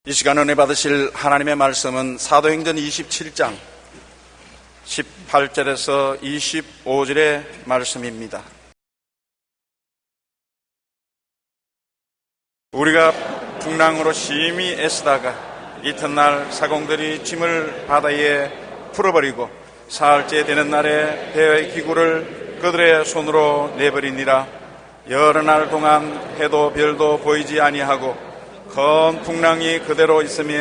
이 시간 은혜 받으실 하나님의 말씀은 사도행전 27장 18절에서 25절의 말씀입니다. 우리가 풍랑으로 심히 애쓰다가 이튿날 사공들이 짐을 바다에 풀어버리고 사흘째 되는 날에 배의 기구를 그들의 손으로 내버리니라. 여러 날 동안 해도 별도 보이지 아니하고 큰 풍랑이 그대로 있으며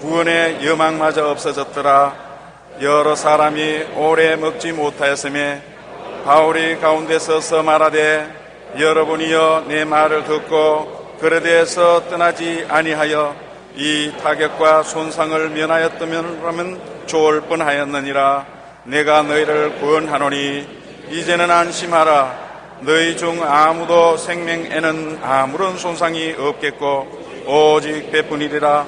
구원의 여망마저 없어졌더라. 여러 사람이 오래 먹지 못하였으며 바울이 가운데 서서 말하되 여러분이여 내 말을 듣고 그에 대해서 떠나지 아니하여 이 타격과 손상을 면하였다면 좋을 뻔하였느니라. 내가 너희를 구원하노니 이제는 안심하라. 너희 중 아무도 생명에는 아무런 손상이 없겠고 오직 배뿐이리라.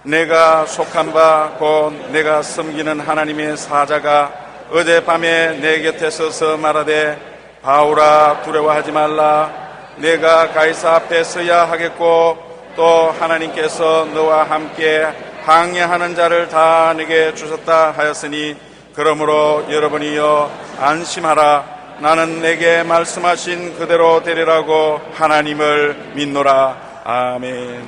내가 속한 바 곧 내가 섬기는 하나님의 사자가 어젯밤에 내 곁에 서서 말하되 바울아 두려워하지 말라. 내가 가이사 앞에 서야 하겠고 또 하나님께서 너와 함께 항해하는 자를 다 내게 주셨다 하였으니 그러므로 여러분이여 안심하라. 나는 내게 말씀하신 그대로 되리라고 하나님을 믿노라. 아멘.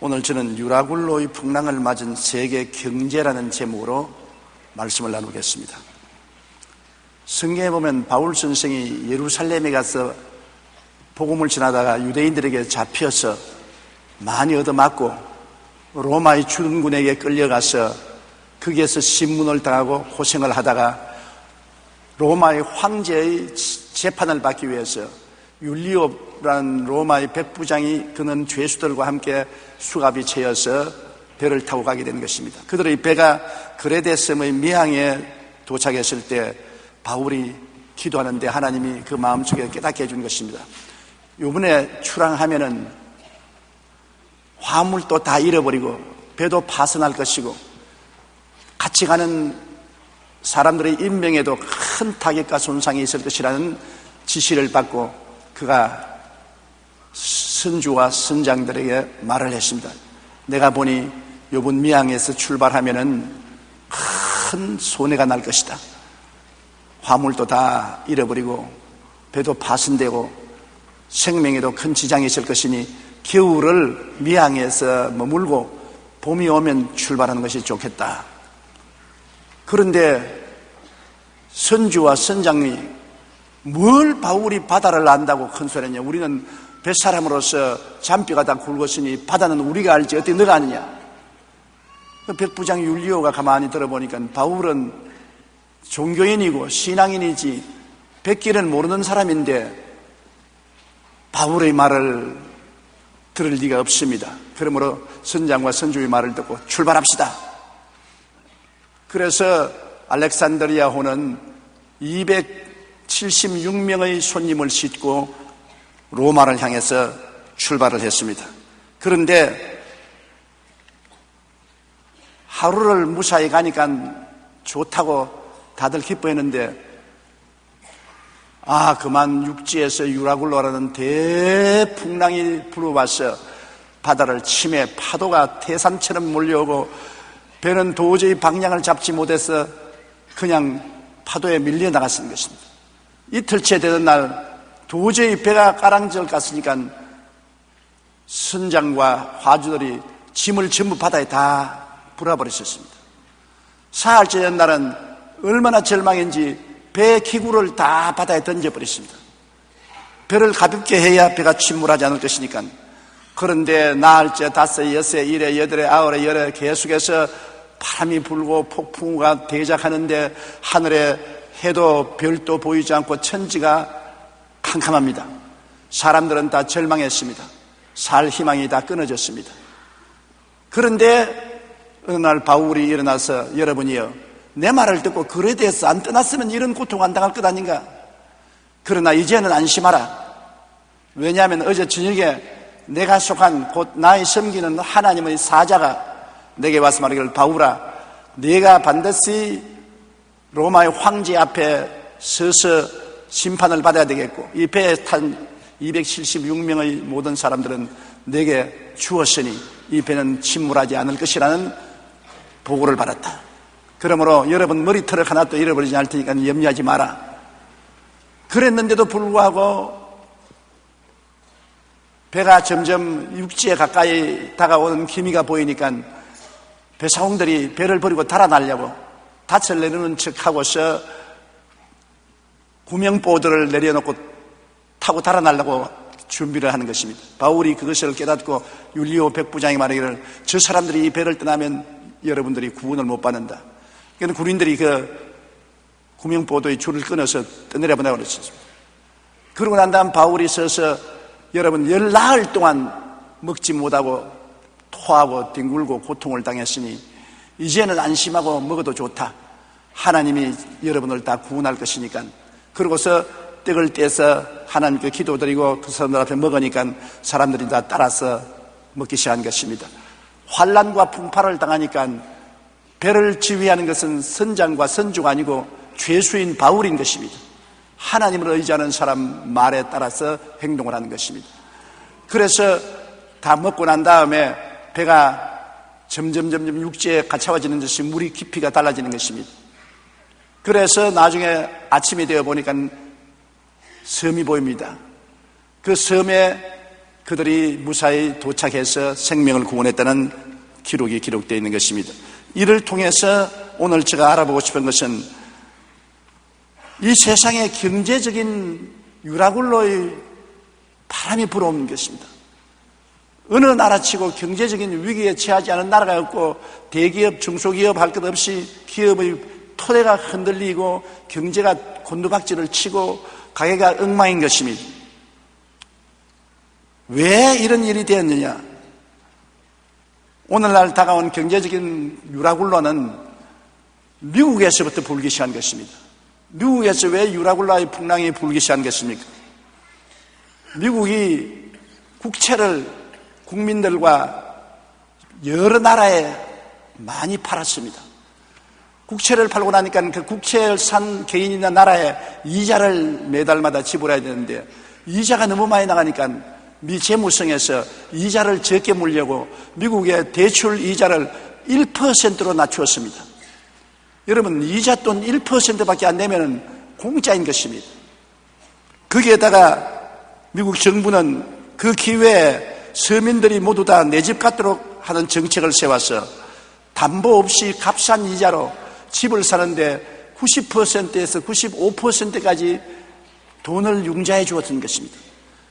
오늘 저는 유라굴로의 풍랑을 맞은 세계 경제라는 제목으로 말씀을 나누겠습니다. 성경에 보면 바울 선생이 예루살렘에 가서 복음을 전하다가 유대인들에게 잡혀서 많이 얻어맞고 로마의 주둔군에게 끌려가서 거기에서 신문을 당하고 고생을 하다가 로마의 황제의 재판을 받기 위해서 율리오라는 로마의 백부장이 그는 죄수들과 함께 수갑이 채여서 배를 타고 가게 되는 것입니다. 그들의 배가 그레데 섬의 미항에 도착했을 때 바울이 기도하는데 하나님이 그 마음속에 깨닫게 해준 것입니다. 이번에 출항하면은 화물도 다 잃어버리고 배도 파손할 것이고 같이 가는 사람들의 인명에도 큰 타격과 손상이 있을 것이라는 지시를 받고 그가 선주와 선장들에게 말을 했습니다. 내가 보니 이번 미항에서 출발하면은 큰 손해가 날 것이다. 화물도 다 잃어버리고 배도 파손되고 생명에도 큰 지장이 있을 것이니 겨울을 미항에서 머물고 봄이 오면 출발하는 것이 좋겠다. 그런데 선주와 선장이 뭘 바울이 바다를 안다고 큰 소리냐. 우리는 뱃사람으로서 잔뼈가 다 굵었으니 바다는 우리가 알지 어떻게 너가 아느냐. 백부장 율리오가 가만히 들어보니까 바울은 종교인이고 신앙인이지 백길은 모르는 사람인데 바울의 말을 들을 리가 없습니다. 그러므로 선장과 선주의 말을 듣고 출발합시다. 그래서 알렉산드리아호는 276명의 손님을 싣고 로마를 향해서 출발을 했습니다. 그런데 하루를 무사히 가니까 좋다고 다들 기뻐했는데 그만 육지에서 유라굴로라는 대풍랑이 불어와서 바다를 치매 파도가 태산처럼 몰려오고 배는 도저히 방향을 잡지 못해서 그냥 파도에 밀려 나갔던 것입니다. 이틀째 되던 날 도저히 배가 까랑절 갔으니까 선장과 화주들이 짐을 전부 바다에 다 불어버렸었습니다. 사흘째 된 날은 얼마나 절망인지 배 기구를 다 바다에 던져버렸습니다. 배를 가볍게 해야 배가 침몰하지 않을 것이니까. 그런데 나흘째, 다섯, 여섯, 일에, 여덟에, 아홉에, 열에 계속해서 바람이 불고 폭풍우가 대작하는데 하늘에 해도 별도 보이지 않고 천지가 캄캄합니다. 사람들은 다 절망했습니다. 살 희망이 다 끊어졌습니다. 그런데 어느 날 바울이 일어나서 여러분이요, 내 말을 듣고 그에 대해서 안 떠났으면 이런 고통 안 당할 것 아닌가? 그러나 이제는 안심하라. 왜냐하면 어제 저녁에 내가 속한 곧 나의 섬기는 하나님의 사자가 내게 와서 말하기를 바울아, 네가 반드시 로마의 황제 앞에 서서 심판을 받아야 되겠고 이 배에 탄 276명의 모든 사람들은 내게 주었으니 이 배는 침몰하지 않을 것이라는 보고를 받았다. 그러므로 여러분 머리털을 하나도 잃어버리지 않을 테니까 염려하지 마라. 그랬는데도 불구하고 배가 점점 육지에 가까이 다가오는 기미가 보이니까 배사공들이 배를 버리고 달아나려고 닻을 내리는 척하고서 구명보드를 내려놓고 타고 달아나려고 준비를 하는 것입니다. 바울이 그것을 깨닫고 율리오 백부장이 말하기를 저 사람들이 이 배를 떠나면 여러분들이 구원을 못 받는다. 그러니까 군인들이 그 구명보도의 줄을 끊어서 떠내려보내고 그랬습니다. 그러고 난 다음 바울이 서서 여러분 10나흘 동안 먹지 못하고 토하고 뒹굴고 고통을 당했으니 이제는 안심하고 먹어도 좋다. 하나님이 여러분을 다 구원할 것이니까. 그러고서 떡을 떼서 하나님께 기도드리고 그 사람들 앞에 먹으니까 사람들이 다 따라서 먹기 시작한 것입니다. 환난과 풍파를 당하니까 배를 지휘하는 것은 선장과 선주가 아니고 죄수인 바울인 것입니다. 하나님을 의지하는 사람 말에 따라서 행동을 하는 것입니다. 그래서 다 먹고 난 다음에 배가 점점 육지에 갇혀지는 것이 물이 깊이가 달라지는 것입니다. 그래서 나중에 아침이 되어 보니까 섬이 보입니다. 그 섬에 그들이 무사히 도착해서 생명을 구원했다는 기록이 기록되어 있는 것입니다. 이를 통해서 오늘 제가 알아보고 싶은 것은 이 세상의 경제적인 유라굴로의 바람이 불어오는 것입니다. 어느 나라치고 경제적인 위기에 처하지 않은 나라가 없고 대기업, 중소기업 할 것 없이 기업의 토대가 흔들리고 경제가 곤두박질을 치고 가게가 엉망인 것입니다. 왜 이런 일이 되었느냐? 오늘날 다가온 경제적인 유라굴로는 미국에서부터 불기 시작한 것입니다. 미국에서 왜 유라굴라의 풍랑이 불기 시작한 것입니까? 미국이 국채를 국민들과 여러 나라에 많이 팔았습니다. 국채를 팔고 나니까 그 국채를 산 개인이나 나라에 이자를 매달마다 지불해야 되는데 이자가 너무 많이 나가니까 미 재무성에서 이자를 적게 물려고 미국의 대출 이자를 1%로 낮추었습니다. 여러분 이자 돈 1%밖에 안 내면 공짜인 것입니다. 거기에다가 미국 정부는 그 기회에 서민들이 모두 다 내 집 갖도록 하는 정책을 세워서 담보 없이 값싼 이자로 집을 사는데 90%에서 95%까지 돈을 융자해 주었던 것입니다.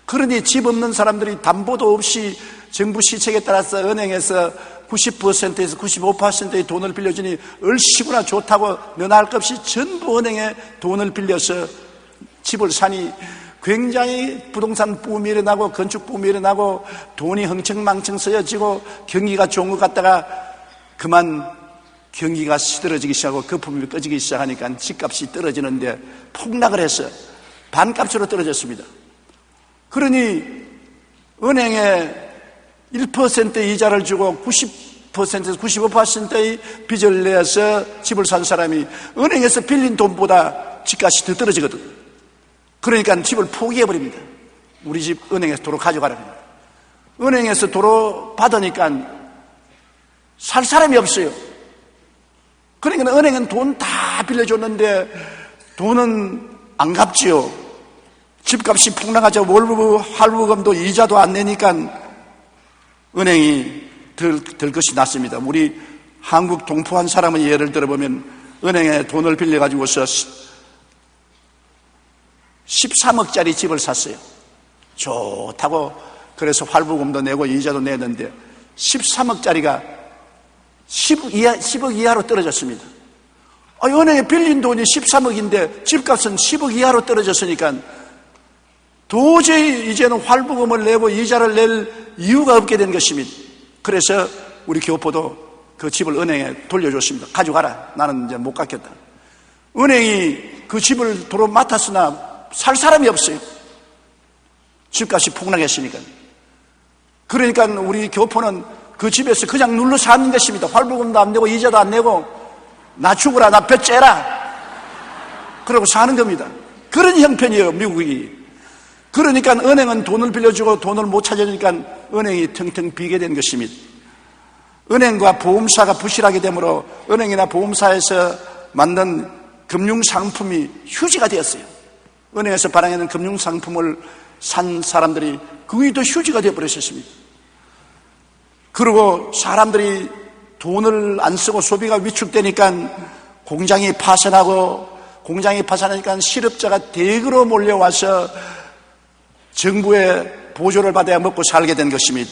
그러니 집 없는 사람들이 담보도 없이 정부 시책에 따라서 은행에서 90%에서 95%의 돈을 빌려주니 얼씨구나 좋다고 너나 할 것 없이 전부 은행에 돈을 빌려서 집을 사니 굉장히 부동산 붐이 일어나고 건축 붐이 일어나고 돈이 흥청망청 쓰여지고 경기가 좋은 것 같다가 그만 경기가 시들어지기 시작하고 거품이 꺼지기 시작하니까 집값이 떨어지는데 폭락을 해서 반값으로 떨어졌습니다. 그러니 은행에 1% 이자를 주고 90%에서 95%의 빚을 내서 집을 산 사람이 은행에서 빌린 돈보다 집값이 더 떨어지거든. 그러니까 집을 포기해버립니다. 우리 집 은행에서 도로 가져가라고 합니다. 은행에서 도로 받으니까 살 사람이 없어요. 그러니까 은행은 돈 다 빌려줬는데 돈은 안 갚지요. 집값이 폭락하자 월부 할부금도 이자도 안 내니까 은행이 들 것이 났습니다. 우리 한국 동포 한 사람의 예를 들어보면 은행에 돈을 빌려가지고서 13억짜리 집을 샀어요. 좋다고 그래서 할부금도 내고 이자도 내는데 13억짜리가 10억 이하로 떨어졌습니다. 은행에 빌린 돈이 13억인데 집값은 10억 이하로 떨어졌으니까 도저히 이제는 할부금을 내고 이자를 낼 이유가 없게 된 것입니다. 그래서 우리 교포도 그 집을 은행에 돌려줬습니다. 가져가라. 나는 이제 못 갚겠다. 은행이 그 집을 도로 맡았으나 살 사람이 없어요. 집값이 폭락했으니까. 그러니까 우리 교포는 그 집에서 그냥 눌러 사는 것입니다. 할부금도 안 내고 이자도 안 내고 나 죽어라, 나 배 째라. 그러고 사는 겁니다. 그런 형편이에요, 미국이. 그러니까 은행은 돈을 빌려주고 돈을 못 찾으니까 은행이 텅텅 비게 된 것입니다. 은행과 보험사가 부실하게 되므로 은행이나 보험사에서 만든 금융상품이 휴지가 되었어요. 은행에서 발행하는 금융상품을 산 사람들이 그게 더 휴지가 되어버렸습니다. 그리고 사람들이 돈을 안 쓰고 소비가 위축되니까 공장이 파산하고, 공장이 파산하니까 실업자가 대거로 몰려와서 정부의 보조를 받아야 먹고 살게 된 것입니다.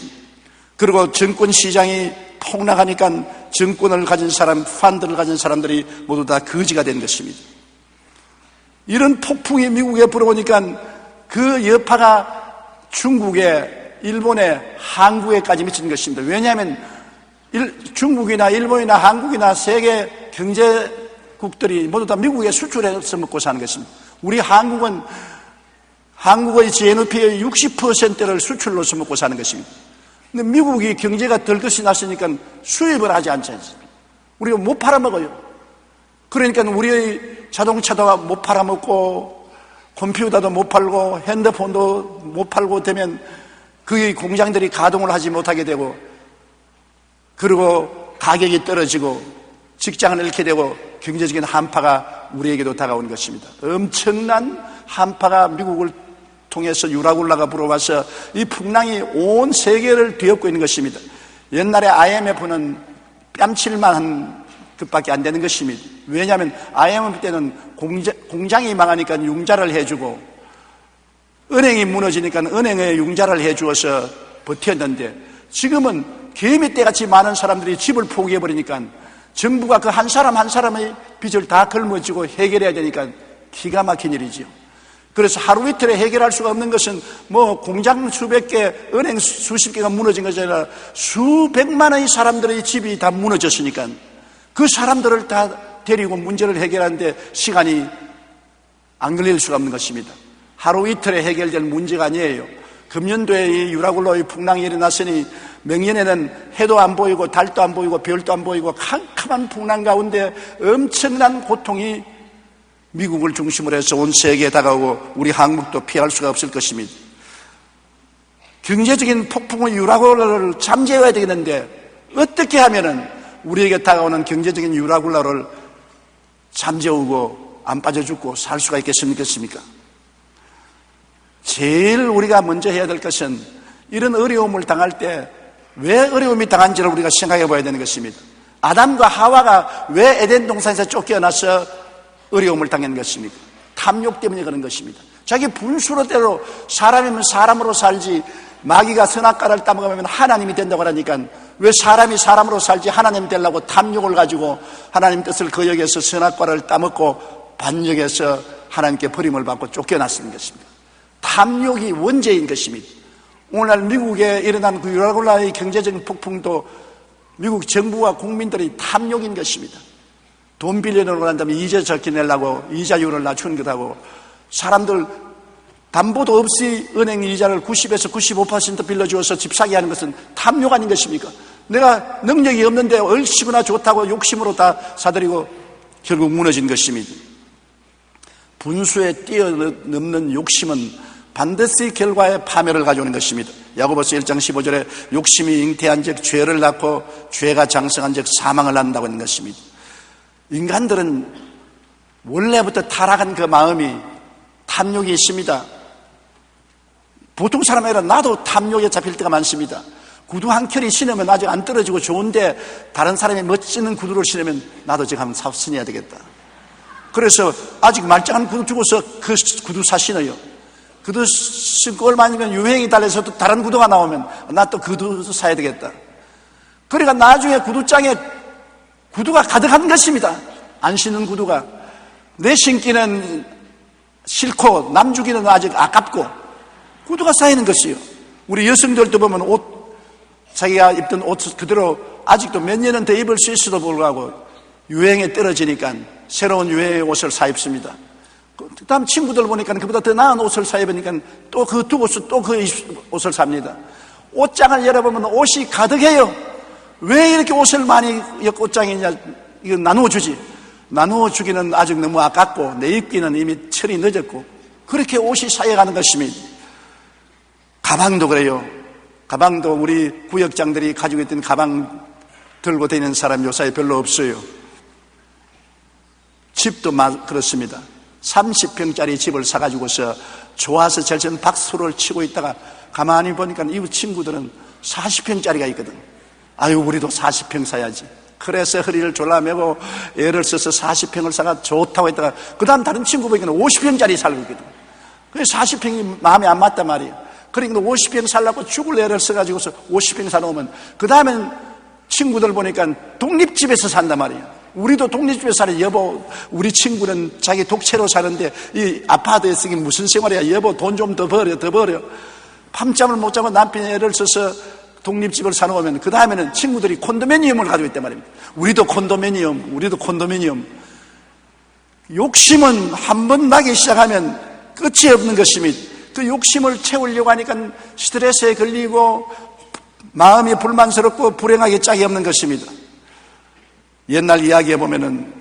그리고 증권 시장이 폭락하니까 증권을 가진 사람, 펀드를 가진 사람들이 모두 다 거지가 된 것입니다. 이런 폭풍이 미국에 불어오니까 그 여파가 중국에, 일본에, 한국에까지 미친 것입니다. 왜냐하면 중국이나 일본이나 한국이나 세계 경제국들이 모두 다 미국에 수출해서 먹고 사는 것입니다. 우리 한국은 한국의 GNP의 60%를 수출로서 먹고 사는 것입니다. 근데 미국이 경제가 덜 것이 났으니까 수입을 하지 않지 않습니까? 우리가 못 팔아먹어요. 그러니까 우리의 자동차도 못 팔아먹고, 컴퓨터도 못 팔고, 핸드폰도 못 팔고 되면 그 공장들이 가동을 하지 못하게 되고, 그리고 가격이 떨어지고 직장을 잃게 되고 경제적인 한파가 우리에게도 다가온 것입니다. 엄청난 한파가 미국을 통해서 유라굴라가 불어와서 이 풍랑이 온 세계를 뒤엎고 있는 것입니다. 옛날에 IMF는 뺨칠만한 것밖에 안 되는 것입니다. 왜냐하면 IMF 때는 공장이 망하니까 융자를 해주고, 은행이 무너지니까 은행에 융자를 해주어서 버텼는데, 지금은 개미떼같이 많은 사람들이 집을 포기해버리니까 정부가 그 한 사람 한 사람의 빚을 다 걸머쥐고 해결해야 되니까 기가 막힌 일이지요. 그래서 하루 이틀에 해결할 수가 없는 것은 뭐 공장 수백 개, 은행 수십 개가 무너진 것이 아니라 수백만의 사람들의 집이 다 무너졌으니까 그 사람들을 다 데리고 문제를 해결하는데 시간이 안 걸릴 수가 없는 것입니다. 하루 이틀에 해결될 문제가 아니에요. 금년도에 이 유라굴라의 풍랑이 일어났으니 명년에는 해도 안 보이고 달도 안 보이고 별도 안 보이고 캄캄한 풍랑 가운데 엄청난 고통이 미국을 중심으로 해서 온 세계에 다가오고 우리 한국도 피할 수가 없을 것입니다. 경제적인 폭풍의 유라굴라를 잠재워야 되겠는데 어떻게 하면은 우리에게 다가오는 경제적인 유라굴라를 잠재우고 안 빠져 죽고 살 수가 있겠습니까? 제일 우리가 먼저 해야 될 것은 이런 어려움을 당할 때 왜 어려움이 당한지를 우리가 생각해 봐야 되는 것입니다. 아담과 하와가 왜 에덴 동산에서 쫓겨나서 어려움을 당한 것입니까? 탐욕 때문에 그런 것입니다. 자기 분수로대로 사람이면 사람으로 살지, 마귀가 선악과를 따먹으면 하나님이 된다고 하니까 왜 사람이 사람으로 살지 하나님 되려고 탐욕을 가지고 하나님 뜻을 거역해서 선악과를 따먹고 반역해서 하나님께 버림을 받고 쫓겨났는 것입니다. 탐욕이 원죄인 것입니다. 오늘날 미국에 일어난 그 유라굴라의 경제적인 폭풍도 미국 정부와 국민들이 탐욕인 것입니다. 돈 빌려놓고 난 다음에 이자 적게내려고 이자율을 낮추는 것하고, 사람들 담보도 없이 은행 이자를 90에서 95% 빌려주어서 집 사게 하는 것은 탐욕 아닌 것입니까? 내가 능력이 없는데 얼씨구나 좋다고 욕심으로 다 사들이고 결국 무너진 것입니다. 분수에 뛰어넘는 욕심은 반드시 결과의 파멸을 가져오는 것입니다. 야고보서 1장 15절에 욕심이 잉태한 즉 죄를 낳고 죄가 장성한 즉 사망을 낳는다고 하는 것입니다. 인간들은 원래부터 타락한 그 마음이 탐욕이 있습니다. 보통 사람이 아니라 나도 탐욕에 잡힐 때가 많습니다. 구두 한 켤이 신으면 아직 안 떨어지고 좋은데 다른 사람이 멋지는 구두를 신으면 나도 지금 한번 신어야 되겠다. 그래서 아직 말짱한 구두 주고서 그 구두 사 신어요. 구두 신고 얼마 안 되면 유행이 달려서 또 다른 구두가 나오면 나 또 구두 사야 되겠다. 그러니까 나중에 구두장에 구두가 가득한 것입니다. 안 신는 구두가. 내 신기는 싫고 남 주기는 아직 아깝고 구두가 쌓이는 것이요. 우리 여성들도 보면 옷, 자기가 입던 옷 그대로 아직도 몇 년은 더 입을 수 있어도 불구하고 유행에 떨어지니까 새로운 유행의 옷을 사 입습니다. 그 다음 친구들 보니까 그보다 더 나은 옷을 사 입으니까 또 그 두 옷을 또 그 옷을 삽니다. 옷장을 열어보면 옷이 가득해요. 왜 이렇게 옷을 많이 옷장에 이거 나누어 주지? 나누어 주기는 아직 너무 아깝고 내 입기는 이미 철이 늦었고 그렇게 옷이 쌓여가는 것입니다. 가방도 그래요. 가방도 우리 구역장들이 가지고 있던 가방 들고 다니는 사람 요사이 별로 없어요. 집도 그렇습니다. 30평짜리 집을 사가지고서 좋아서 절전 박수를 치고 있다가 가만히 보니까 이 친구들은 40평짜리가 있거든. 아유, 우리도 40평 사야지. 그래서 허리를 졸라매고 애를 써서 40평을 사가 좋다고 했다가 그 다음 다른 친구 보니까 50평짜리 살고 있거든. 그래서 40평이 마음에 안 맞단 말이에요. 그러니까 50평 살라고 죽을 애를 써가지고서 50평 사놓으면 그 다음엔 친구들 보니까 독립집에서 산단 말이에요. 우리도 독립집에서 살아요. 여보, 우리 친구는 자기 독채로 사는데 이 아파트에 쓰기 무슨 생활이야. 여보, 돈 좀 더 벌여, 더 벌여. 밤잠을 못 자고 남편이 애를 써서 독립집을 사놓으면 그 다음에는 친구들이 콘도미니엄을 가지고 있단 말입니다. 우리도 콘도미니엄. 욕심은 한 번 나기 시작하면 끝이 없는 것입니다. 그 욕심을 채우려고 하니까 스트레스에 걸리고 마음이 불만스럽고 불행하게 짝이 없는 것입니다. 옛날 이야기에 보면은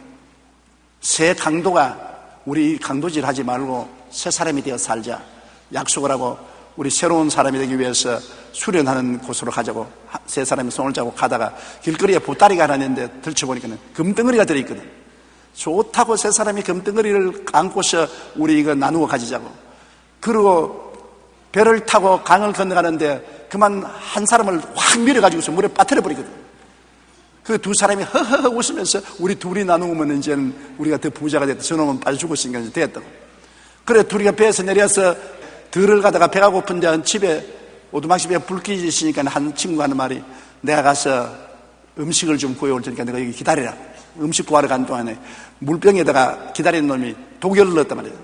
새 강도가 우리 강도질 하지 말고 새 사람이 되어 살자 약속을 하고 우리 새로운 사람이 되기 위해서 수련하는 곳으로 가자고 세 사람이 손을 잡고 가다가 길거리에 보따리가 하나 있는데 들춰보니까 금덩어리가 들어있거든. 좋다고 세 사람이 금덩어리를 안고서 우리 이거 나누어 가지자고. 그리고 배를 타고 강을 건너가는데 그만 한 사람을 확 밀어가지고서 물에 빠뜨려 버리거든. 그 두 사람이 허허허 웃으면서 우리 둘이 나누면 이제는 우리가 더 부자가 됐다. 저놈은 빠져 죽었으니까 이제 됐다고. 그래 둘이가 배에서 내려서 들을 가다가 배가 고픈데 집에 오두막집에 불길이 있으니까 한 친구가 하는 말이 내가 가서 음식을 좀 구해올 테니까 내가 여기 기다리라. 음식 구하러 간 동안에 물병에다가 기다리는 놈이 독을 넣었단 말이에요.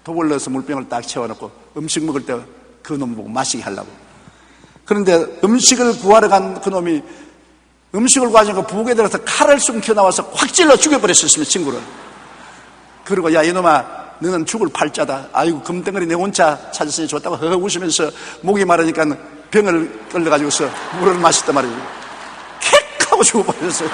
독을 넣어서 물병을 딱 채워놓고 음식 먹을 때 그 놈 보고 마시게 하려고. 그런데 음식을 구하러 간 그 놈이 음식을 구하자고 부엌에 들어서 칼을 숨겨 나와서 확 찔러 죽여버렸었습니다. 친구를. 그리고 야 이놈아 너는 죽을 팔자다. 아이고 금덩어리 내 혼자 찾았으니 좋다고 허허 웃으면서 목이 마르니까 병을 끌려가지고서 물을 마셨단 말이에요. 킥 하고 죽어버렸어요.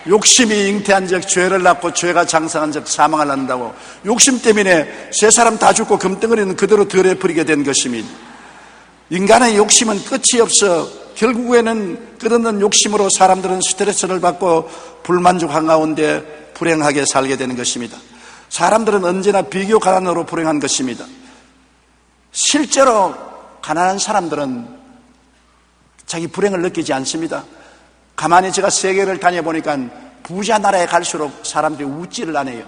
욕심이 잉태한 적 죄를 낳고 죄가 장성한 적 사망을 낳는다고. 욕심 때문에 세 사람 다 죽고 금덩어리는 그대로 덜어버리게 된 것입니다. 인간의 욕심은 끝이 없어 결국에는 끝없는 욕심으로 사람들은 스트레스를 받고 불만족한 가운데 불행하게 살게 되는 것입니다. 사람들은 언제나 비교 가난으로 불행한 것입니다. 실제로 가난한 사람들은 자기 불행을 느끼지 않습니다. 가만히 제가 세계를 다녀보니까 부자 나라에 갈수록 사람들이 웃지를 않아요.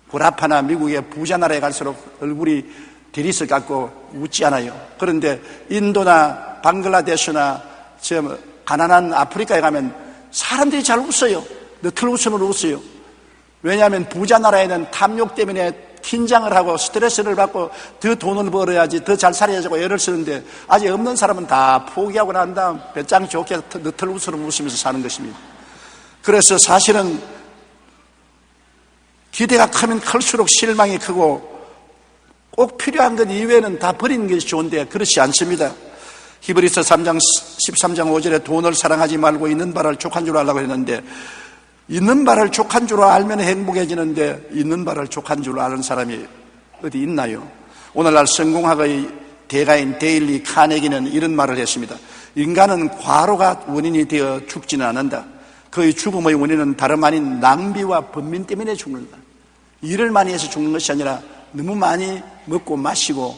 구라파나 미국의 부자 나라에 갈수록 얼굴이 대리석 같고 웃지 않아요. 그런데 인도나 방글라데시나 저 가난한 아프리카에 가면 사람들이 잘 웃어요. 너틀 웃음으로 웃어요. 왜냐하면 부자 나라에는 탐욕 때문에 긴장을 하고 스트레스를 받고 더 돈을 벌어야지 더 잘 살아야지고 애를 쓰는데 아직 없는 사람은 다 포기하고 난 다음 배짱 좋게 너틀 웃으면서 사는 것입니다. 그래서 사실은 기대가 크면 클수록 실망이 크고 꼭 필요한 것 이외에는 다 버리는 것이 좋은데 그렇지 않습니다. 히브리서 3장 13장 5절에 돈을 사랑하지 말고 있는 바를 족한 줄 알라고 했는데 있는 바를 족한 줄 알면 행복해지는데 있는 바를 족한 줄 아는 사람이 어디 있나요? 오늘날 성공학의 대가인 데일리 카네기는 이런 말을 했습니다. 인간은 과로가 원인이 되어 죽지는 않는다. 그의 죽음의 원인은 다름 아닌 낭비와 번민 때문에 죽는다. 일을 많이 해서 죽는 것이 아니라 너무 많이 먹고 마시고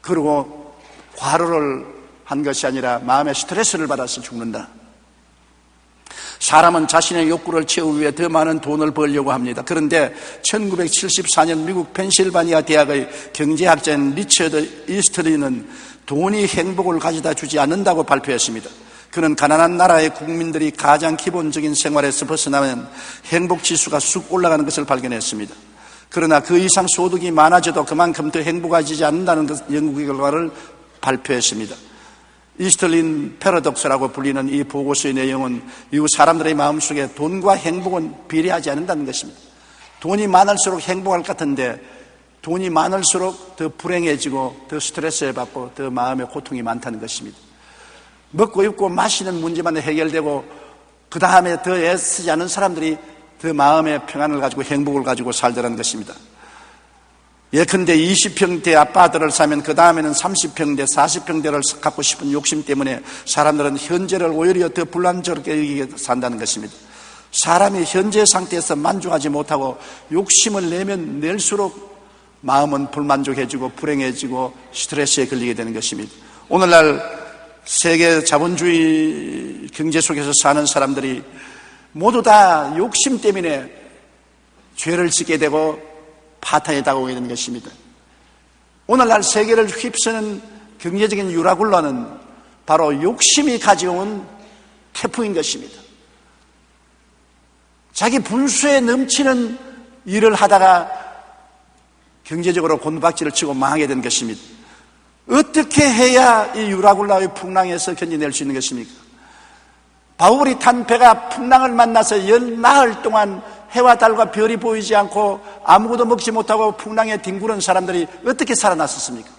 그리고 과로를 한 것이 아니라 마음의 스트레스를 받아서 죽는다. 사람은 자신의 욕구를 채우기 위해 더 많은 돈을 벌려고 합니다. 그런데 1974년 미국 펜실바니아 대학의 경제학자인 리처드 이스트리는 돈이 행복을 가져다 주지 않는다고 발표했습니다. 그는 가난한 나라의 국민들이 가장 기본적인 생활에서 벗어나면 행복지수가 쑥 올라가는 것을 발견했습니다. 그러나 그 이상 소득이 많아져도 그만큼 더 행복해지지 않는다는 연구 결과를 발표했습니다. 이스틀린 패러독스라고 불리는 이 보고서의 내용은 이후 사람들의 마음속에 돈과 행복은 비례하지 않는다는 것입니다. 돈이 많을수록 행복할 것 같은데 돈이 많을수록 더 불행해지고 더 스트레스를 받고 더 마음의 고통이 많다는 것입니다. 먹고 입고 마시는 문제만 해결되고 그 다음에 더 애쓰지 않은 사람들이 더 마음의 평안을 가지고 행복을 가지고 살더라는 것입니다. 예컨대 20평대 아파트를 사면 그 다음에는 30평대, 40평대를 갖고 싶은 욕심 때문에 사람들은 현재를 오히려 더 불안정하게 여기게 산다는 것입니다. 사람이 현재 상태에서 만족하지 못하고 욕심을 내면 낼수록 마음은 불만족해지고 불행해지고 스트레스에 걸리게 되는 것입니다. 오늘날 세계 자본주의 경제 속에서 사는 사람들이 모두 다 욕심 때문에 죄를 짓게 되고 파탄에 다가오게 되는 것입니다. 오늘날 세계를 휩쓰는 경제적인 유라굴라는 바로 욕심이 가져온 태풍인 것입니다. 자기 분수에 넘치는 일을 하다가 경제적으로 곤박지를 치고 망하게 된 것입니다. 어떻게 해야 이 유라굴라의 풍랑에서 견뎌낼 수 있는 것입니까? 바울이 탄 배가 풍랑을 만나서 10나흘 동안 해와 달과 별이 보이지 않고 아무것도 먹지 못하고 풍랑에 뒹구는 사람들이 어떻게 살아났었습니까?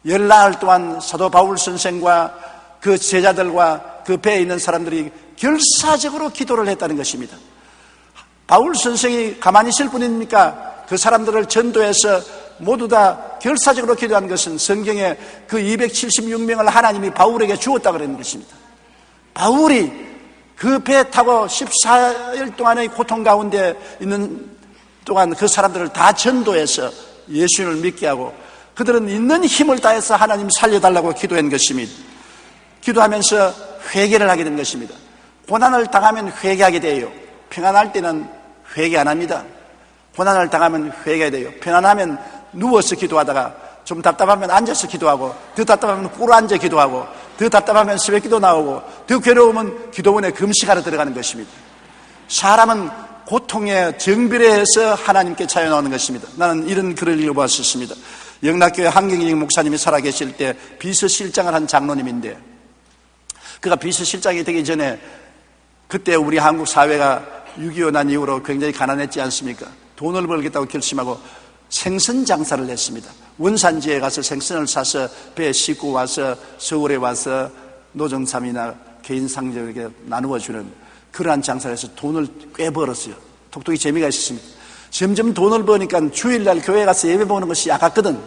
10나흘 동안 사도 바울 선생과 그 제자들과 그 배에 있는 사람들이 결사적으로 기도를 했다는 것입니다. 바울 선생이 가만히 있을 뿐입니까? 그 사람들을 전도해서 모두 다 결사적으로 기도한 것은 성경에 그 276명을 하나님이 바울에게 주었다고 그러는 것입니다. 바울이 그 배 타고 14일 동안의 고통 가운데 있는 동안 그 사람들을 다 전도해서 예수님을 믿게 하고 그들은 있는 힘을 다해서 하나님 살려달라고 기도한 것입니다. 기도하면서 회개를 하게 된 것입니다. 고난을 당하면 회개하게 돼요. 평안할 때는 회개 안 합니다. 고난을 당하면 회개해야 돼요. 편안하면 누워서 기도하다가 좀 답답하면 앉아서 기도하고 더 답답하면 꿇어앉아 기도하고 더 답답하면 새벽기도 나오고 더 괴로우면 기도원에 금식하러 들어가는 것입니다. 사람은 고통에 정비례해서 하나님께 차여 나오는 것입니다. 나는 이런 글을 읽어봤었습니다. 영락교회 한경익 목사님이 살아계실 때 비서실장을 한 장로님인데 그가 비서실장이 되기 전에 그때 우리 한국 사회가 6.25 난 이후로 굉장히 가난했지 않습니까? 돈을 벌겠다고 결심하고 생선 장사를 했습니다. 원산지에 가서 생선을 사서 배에 싣고 와서 서울에 와서 노정삼이나 개인 상적에게 나누어주는 그러한 장사를 해서 돈을 꽤 벌었어요. 톡톡이 재미가 있었습니다. 점점 돈을 버니까 주일날 교회 가서 예배 보는 것이 아깝거든.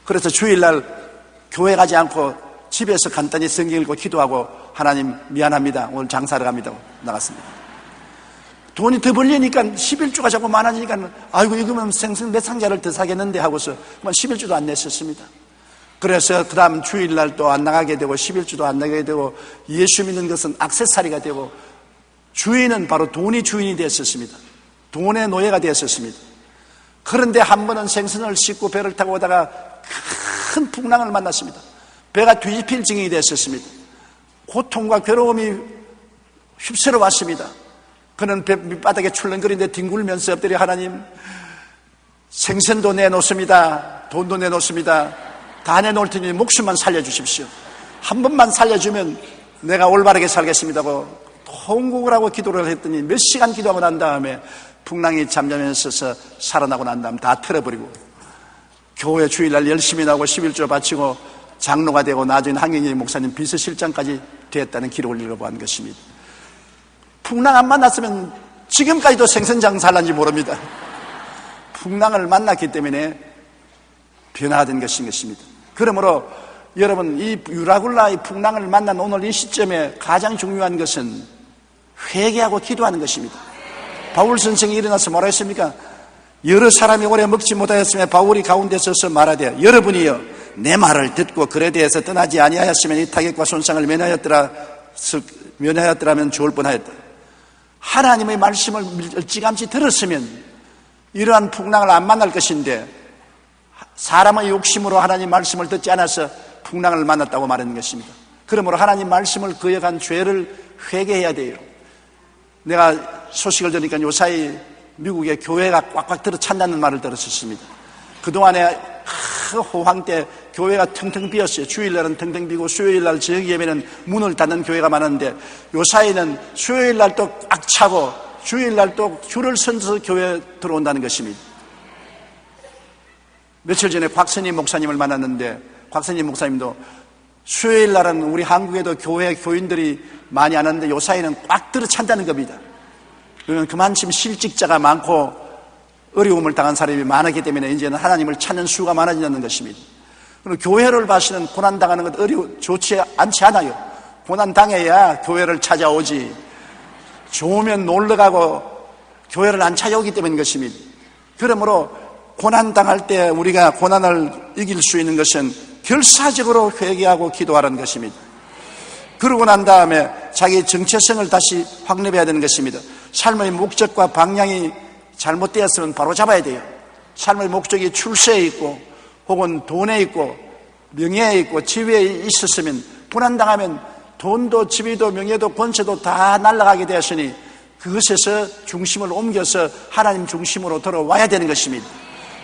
그래서 주일날 교회 가지 않고 집에서 간단히 성경 읽고 기도하고 하나님 미안합니다. 오늘 장사를 갑니다. 나갔습니다. 돈이 더 벌리니까 11주가 자꾸 많아지니까 아이고 이거면 생선 몇 상자를 더 사겠는데 하고서 11주도 안 냈었습니다. 그래서 그 다음 주일날 또 안 나가게 되고 11주도 안 나가게 되고 예수 믿는 것은 액세서리가 되고 주인은 바로 돈이 주인이 되었습니다. 돈의 노예가 되었습니다. 그런데 한 번은 생선을 싣고 배를 타고 오다가 큰 풍랑을 만났습니다. 배가 뒤집힐 지경이 되었습니다. 고통과 괴로움이 휩쓸어 왔습니다. 그는 배 밑바닥에 출렁거리는데 뒹굴면서 엎드려 하나님 생선도 내놓습니다. 돈도 내놓습니다. 다 내놓을 테니 목숨만 살려주십시오. 한 번만 살려주면 내가 올바르게 살겠습니다고 통곡을 하고 기도를 했더니 몇 시간 기도하고 난 다음에 풍랑이 잠잠해서 살아나고 난 다음 다 틀어버리고 교회 주일날 열심히 나오고 11조 바치고 장로가 되고 나중에 한경희 목사님 비서실장까지 되었다는 기록을 읽어본 것입니다. 풍랑 안 만났으면 지금까지도 생선장사 할는지 모릅니다. 풍랑을 만났기 때문에 변화가 된 것인 것입니다. 그러므로 여러분 이 유라굴라의 풍랑을 만난 오늘 이 시점에 가장 중요한 것은 회개하고 기도하는 것입니다. 바울 선생이 일어나서 뭐라 했습니까? 여러 사람이 오래 먹지 못하였으며 바울이 가운데 서서 말하되 여러분이여 내 말을 듣고 그에 대해서 떠나지 아니하였으면 이 타격과 손상을 면하였더라면 좋을 뻔하였다. 하나님의 말씀을 일찌감치 들었으면 이러한 풍랑을 안 만날 것인데 사람의 욕심으로 하나님 말씀을 듣지 않아서 풍랑을 만났다고 말하는 것입니다. 그러므로 하나님 말씀을 거역한 죄를 회개해야 돼요. 내가 소식을 들으니까 요사이 미국의 교회가 꽉꽉 들어 찬다는 말을 들었었습니다. 그동안에 호황 때 교회가 텅텅 비었어요. 주일날은 텅텅 비고 수요일날 저녁 예배는 문을 닫는 교회가 많은데 요사이는 수요일날 또 꽉 차고 주일날 또 줄을 서서 교회에 들어온다는 것입니다. 며칠 전에 곽선임 목사님을 만났는데 곽선임 목사님도 수요일날은 우리 한국에도 교회 교인들이 많이 하는데 요 사이는 꽉 들어찬다는 겁니다. 그러면 그만큼 실직자가 많고 어려움을 당한 사람이 많았기 때문에 이제는 하나님을 찾는 수가 많아지는 것입니다. 그리고 교회를 봐서는 고난당하는 것 좋지 않지 않아요. 고난당해야 교회를 찾아오지. 좋으면 놀러가고 교회를 안 찾아오기 때문인 것입니다. 그러므로 고난당할 때 우리가 고난을 이길 수 있는 것은 결사적으로 회개하고 기도하라는 것입니다. 그러고 난 다음에 자기 정체성을 다시 확립해야 되는 것입니다. 삶의 목적과 방향이 잘못되었으면 바로 잡아야 돼요. 삶의 목적이 출세에 있고 혹은 돈에 있고 명예에 있고 지위에 있었으면 고난당하면 돈도 지위도 명예도 권세도 다 날아가게 되었으니 그것에서 중심을 옮겨서 하나님 중심으로 돌아와야 되는 것입니다.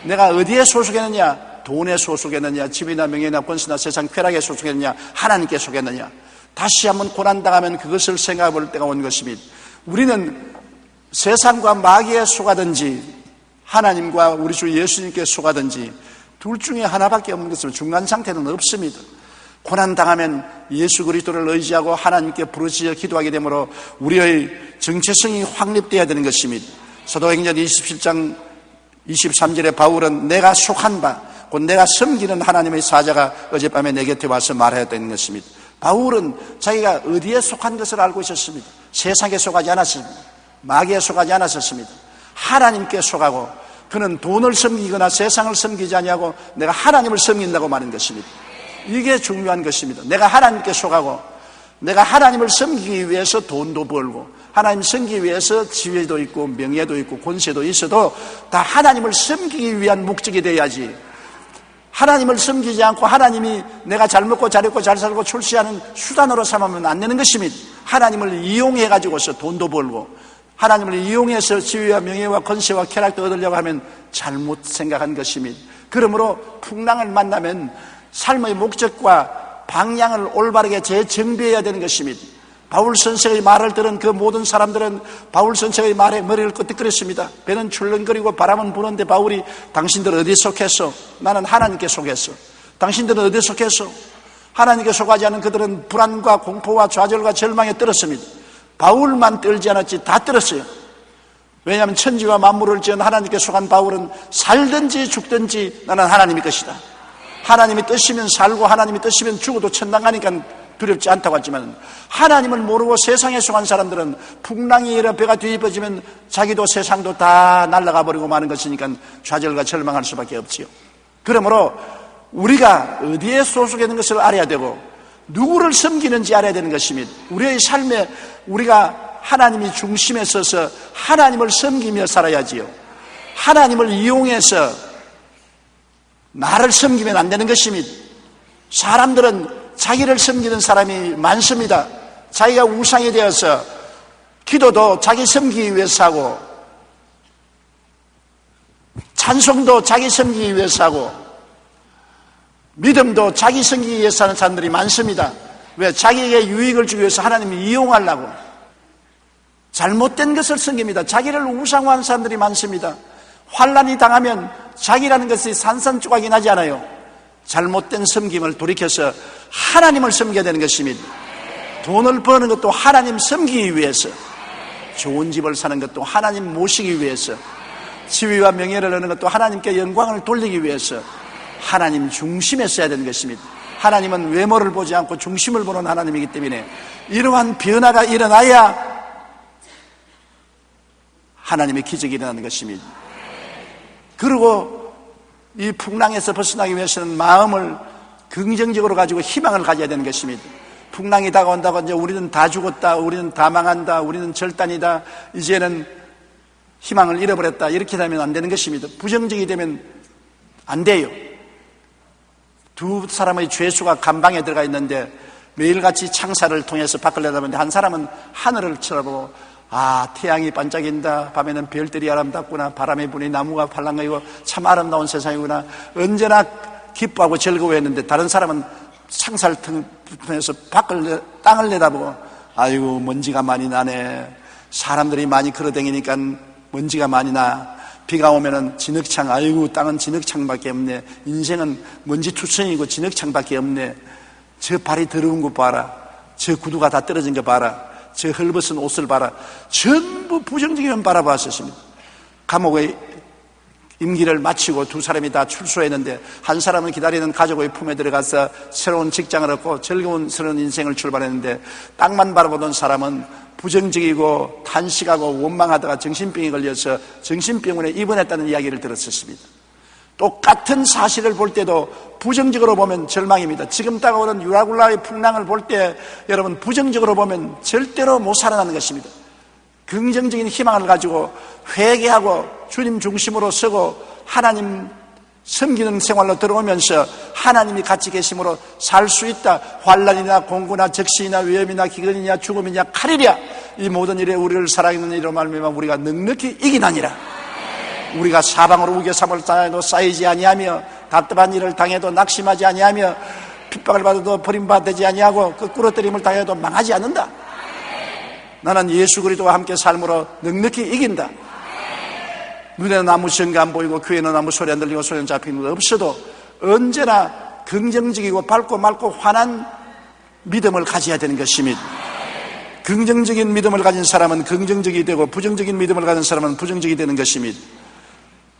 내가 어디에 소속했느냐? 돈에 소속했느냐? 지위나 명예나 권세나 세상 쾌락에 소속했느냐? 하나님께 속했느냐? 다시 한번 고난당하면 그것을 생각해 볼 때가 온 것입니다. 우리는 세상과 마귀에 속하든지 하나님과 우리 주 예수님께 속하든지 둘 중에 하나밖에 없는 것은 중간 상태는 없습니다. 고난당하면 예수 그리스도를 의지하고 하나님께 부르짖어 기도하게 되므로 우리의 정체성이 확립되어야 되는 것입니다. 사도행전 27장 23절에 바울은 내가 속한 바, 곧 내가 섬기는 하나님의 사자가 어젯밤에 내 곁에 와서 말하였다는 것입니다. 바울은 자기가 어디에 속한 것을 알고 있었습니다. 세상에 속하지 않았습니다. 마귀에 속하지 않았었습니다. 하나님께 속하고 그는 돈을 섬기거나 세상을 섬기지 아니하고 내가 하나님을 섬긴다고 말한 것입니다. 이게 중요한 것입니다. 내가 하나님께 속하고 내가 하나님을 섬기기 위해서 돈도 벌고 하나님 섬기기 위해서 지위도 있고 명예도 있고 권세도 있어도 다 하나님을 섬기기 위한 목적이 되어야지, 하나님을 섬기지 않고 하나님이 내가 잘 먹고 잘 입고 잘 살고 출세하는 수단으로 삼으면 안 되는 것입니다. 하나님을 이용해 가지고서 돈도 벌고 하나님을 이용해서 지위와 명예와 권세와 쾌락도 얻으려고 하면 잘못 생각한 것입니다. 그러므로 풍랑을 만나면 삶의 목적과 방향을 올바르게 재정비해야 되는 것입니다. 바울 선생의 말을 들은 그 모든 사람들은 바울 선생의 말에 머리를 끄덕거렸습니다. 배는 출렁거리고 바람은 부는데 바울이 당신들 어디에 속했어? 나는 하나님께 속했어. 당신들은 어디에 속했어? 하나님께 속하지 않은 그들은 불안과 공포와 좌절과 절망에 떨었습니다. 바울만 떨지 않았지 다 떨었어요. 왜냐하면 천지와 만물을 지은 하나님께 속한 바울은 살든지 죽든지 나는 하나님의 것이다. 하나님이 뜻이면 살고 하나님이 뜻이면 죽어도 천당 가니까 두렵지 않다고 했지만 하나님을 모르고 세상에 속한 사람들은 풍랑이 일어 배가 뒤집어지면 자기도 세상도 다 날아가 버리고 마는 것이니까 좌절과 절망할 수밖에 없지요. 그러므로 우리가 어디에 소속되는 것을 알아야 되고 누구를 섬기는지 알아야 되는 것입니다. 우리의 삶에 우리가 하나님이 중심에 서서 하나님을 섬기며 살아야지요. 하나님을 이용해서 나를 섬기면 안 되는 것입니다. 사람들은 자기를 섬기는 사람이 많습니다. 자기가 우상이 되어서 기도도 자기 섬기기 위해서 하고 찬송도 자기 섬기기 위해서 하고 믿음도 자기 섬기기 위해서 하는 사람들이 많습니다. 왜? 자기에게 유익을 주기 위해서 하나님이 이용하려고 잘못된 것을 섬깁니다. 자기를 우상화하는 사람들이 많습니다. 환난이 당하면 자기라는 것이 산산조각이 나지 않아요. 잘못된 섬김을 돌이켜서 하나님을 섬겨야 되는 것입니다. 돈을 버는 것도 하나님 섬기기 위해서, 좋은 집을 사는 것도 하나님 모시기 위해서, 지위와 명예를 얻는 것도 하나님께 영광을 돌리기 위해서 하나님 중심에 써야 되는 것입니다. 하나님은 외모를 보지 않고 중심을 보는 하나님이기 때문에 이러한 변화가 일어나야 하나님의 기적이 일어나는 것입니다. 그리고 이 풍랑에서 벗어나기 위해서는 마음을 긍정적으로 가지고 희망을 가져야 되는 것입니다. 풍랑이 다가온다고 이제 우리는 다 죽었다, 우리는 다 망한다, 우리는 절단이다, 이제는 희망을 잃어버렸다, 이렇게 되면 안 되는 것입니다. 부정적이 되면 안 돼요. 두 사람의 죄수가 감방에 들어가 있는데 매일같이 창살을 통해서 밖을 내다보는데 한 사람은 하늘을 쳐다보고 태양이 반짝인다, 밤에는 별들이 아름답구나, 바람이 부니 나무가 팔랑거리고 참 아름다운 세상이구나, 언제나 기뻐하고 즐거워했는데 다른 사람은 창살 통해서 땅을 내다보고 아이고 먼지가 많이 나네, 사람들이 많이 걸어다니니까 먼지가 많이 나, 비가 오면은 진흙창, 아이고 땅은 진흙창밖에 없네, 인생은 먼지투성이고 진흙창밖에 없네, 저 발이 더러운 거 봐라, 저 구두가 다 떨어진 거 봐라. 저 헐벗은 옷을 봐라. 전부 부정적이만 바라봤었습니다. 감옥에 임기를 마치고 두 사람이 다 출소했는데 한 사람은 기다리는 가족의 품에 들어가서 새로운 직장을 얻고 즐거운 새로운 인생을 출발했는데 땅만 바라보던 사람은 부정적이고 탄식하고 원망하다가 정신병에 걸려서 정신병원에 입원했다는 이야기를 들었었습니다. 똑같은 사실을 볼 때도 부정적으로 보면 절망입니다. 지금 다가오는 유라굴라의 풍랑을 볼 때 여러분 부정적으로 보면 절대로 못 살아나는 것입니다. 긍정적인 희망을 가지고 회개하고 주님 중심으로 서고 하나님 섬기는 생활로 들어오면서 하나님이 같이 계심으로 살 수 있다. 환난이나 공고나 적신이나 위험이나 기근이냐 죽음이냐 칼이랴 이 모든 일에 우리를 사랑하는 이로 말미암아 우리가 넉넉히 이기나니라. 우리가 사방으로 우겨삼을 당해도 쌓이지 아니하며 답답한 일을 당해도 낙심하지 아니하며 핍박을 받아도 버림받지 아니하고 거꾸로뜨림을 당해도 망하지 않는다. 나는 예수 그리스도와 함께 삶으로 넉넉히 이긴다. 눈에는 아무 증거 안 보이고 귀에는 아무 소리 안 들리고 손에 잡히는 것 없어도 언제나 긍정적이고 밝고 맑고 환한 믿음을 가져야 되는 것입니다. 긍정적인 믿음을 가진 사람은 긍정적이 되고 부정적인 믿음을 가진 사람은 부정적이 되는 것입니다.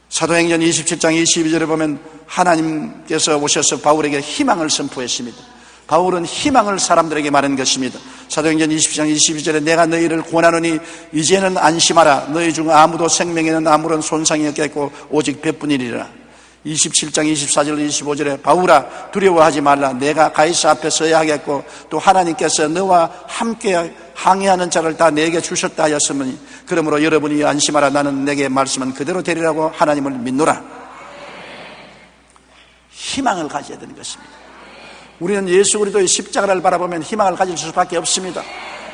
사도행전 27장 22절에 보면 하나님께서 오셔서 바울에게 희망을 선포했습니다. 바울은 희망을 사람들에게 말한 것입니다. 사도행전 20장 22절에 내가 너희를 권하노니 이제는 안심하라. 너희 중 아무도 생명에는 아무런 손상이 없겠고 오직 배뿐이리라. 27장 24절 25절에 바울아 두려워하지 말라. 내가 가이사 앞에 서야 하겠고 또 하나님께서 너와 함께 항해하는 자를 다 내게 주셨다 하였으니 그러므로 여러분이 안심하라. 나는 내게 말씀은 그대로 되리라고 하나님을 믿노라. 희망을 가져야 되는 것입니다. 우리는 예수 그리스도의 십자가를 바라보면 희망을 가질 수밖에 없습니다.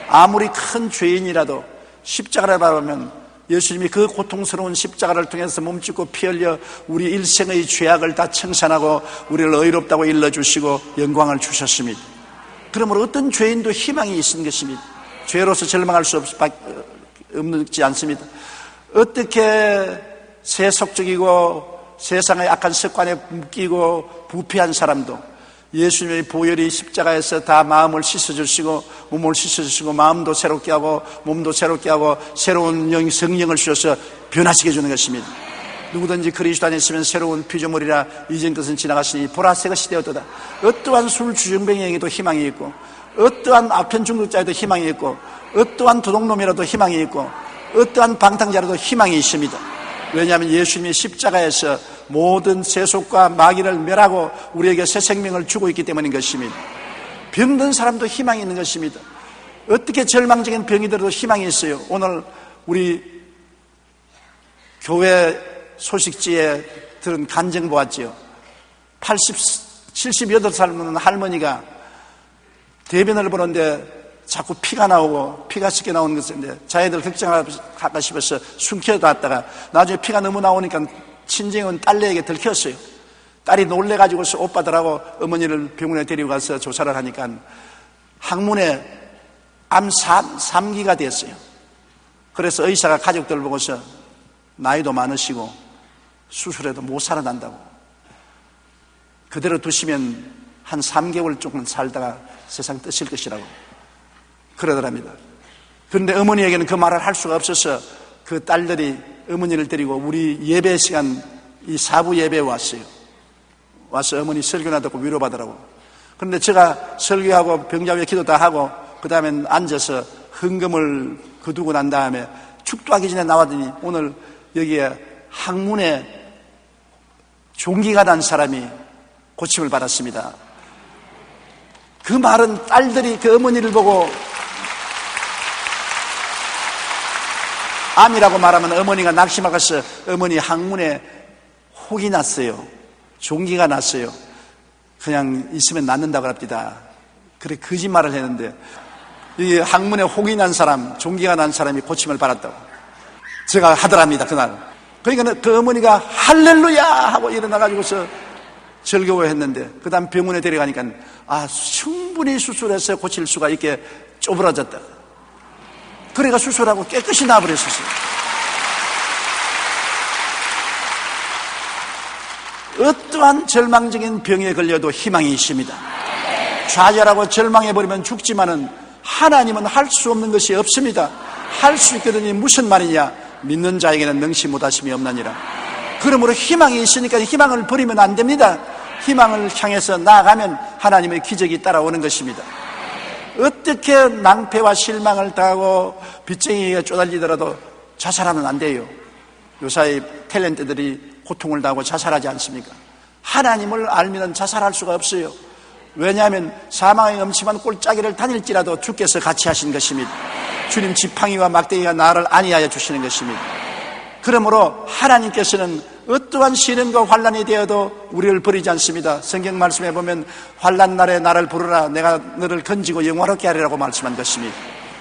아무리 큰 죄인이라도 십자가를 바라보면 예수님이 그 고통스러운 십자가를 통해서 몸짓고 피 흘려 우리 일생의 죄악을 다 청산하고 우리를 의롭다고 일러주시고 영광을 주셨습니다. 그러므로 어떤 죄인도 희망이 있는 것입니다. 죄로서 절망할 수 없지 않습니다. 어떻게 세속적이고 세상의 악한 습관에 묶이고 부패한 사람도 예수님의 보혈이 십자가에서 다 마음을 씻어주시고 몸을 씻어주시고 마음도 새롭게 하고 몸도 새롭게 하고 새로운 성령을 주셔서 변화시켜 주는 것입니다. 누구든지 그리스도 안에 있으면 새로운 피조물이라 이전 것은 지나갔으니 보라 새 것이 되었도다. 어떠한 술 주정뱅이에게도 희망이 있고 어떠한 아편 중독자에도 희망이 있고 어떠한 도둑놈이라도 희망이 있고 어떠한 방탕자라도 희망이 있습니다. 왜냐하면 예수님이 십자가에서 모든 세속과 마귀를 멸하고 우리에게 새 생명을 주고 있기 때문인 것입니다. 병든 사람도 희망이 있는 것입니다. 어떻게 절망적인 병이 들어도 희망이 있어요. 오늘 우리 교회 소식지에 들은 간증 보았지요. 78살 먹는 할머니가 대변을 보는데 자꾸 피가 나오고 피가 섞여 나오는 것인데 자기들 걱정할까 싶어서 숨겨놨다가 나중에 피가 너무 나오니까 친정은 딸내에게 들켰어요. 딸이 놀래가지고서 오빠들하고 어머니를 병원에 데리고 가서 조사를 하니까 항문에 암 3기가 됐어요. 그래서 의사가 가족들 보고서 나이도 많으시고 수술해도 못 살아난다고, 그대로 두시면 한 3개월 조금 살다가 세상 뜨실 것이라고 그러더랍니다. 그런데 어머니에게는 그 말을 할 수가 없어서 그 딸들이 어머니를 데리고 우리 예배 시간 이 사부 예배에 왔어요. 와서 어머니 설교나 듣고 위로받으라고. 그런데 제가 설교하고 병자회 기도 다 하고 그 다음에 앉아서 헌금을 거두고 난 다음에 축도하기 전에 나왔더니 오늘 여기에 항문에 종기가 난 사람이 고침을 받았습니다. 그 말은 딸들이 그 어머니를 보고 암이라고 말하면 어머니가 낙심하겠어. 어머니 항문에 혹이 났어요. 종기가 났어요. 그냥 있으면 낫는다고 합니다. 그래 거짓말을 했는데 이 항문에 혹이 난 사람, 종기가 난 사람이 고침을 받았다고 제가 하더랍니다. 그날. 그러니까 그 어머니가 할렐루야 하고 일어나가지고서 즐거워했는데 그 다음 병원에 데려가니까 충분히 수술해서 고칠 수가 있게 쪼그라졌다. 그래가 수술하고 깨끗이 나아버렸었어요. 어떠한 절망적인 병에 걸려도 희망이 있습니다. 좌절하고 절망해버리면 죽지만은 하나님은 할 수 없는 것이 없습니다. 할 수 있거든요. 무슨 말이냐? 믿는 자에게는 능치 못하심이 없나니라. 그러므로 희망이 있으니까 희망을 버리면 안 됩니다. 희망을 향해서 나아가면 하나님의 기적이 따라오는 것입니다. 어떻게 낭패와 실망을 당하고 빚쟁이가 쪼달리더라도 자살하면 안 돼요. 요사이 탤런트들이 고통을 당하고 자살하지 않습니까? 하나님을 알면 자살할 수가 없어요. 왜냐하면 사망의 음침한 꼴짜기를 다닐지라도 주께서 같이 하신 것입니다. 주님 지팡이와 막대기가 나를 안위하여 주시는 것입니다. 그러므로 하나님께서는 어떠한 시련과 환난이 되어도 우리를 버리지 않습니다. 성경 말씀에 보면 환난 날에 나를 부르라 내가 너를 건지고 영화롭게 하리라고 말씀한 것입니다.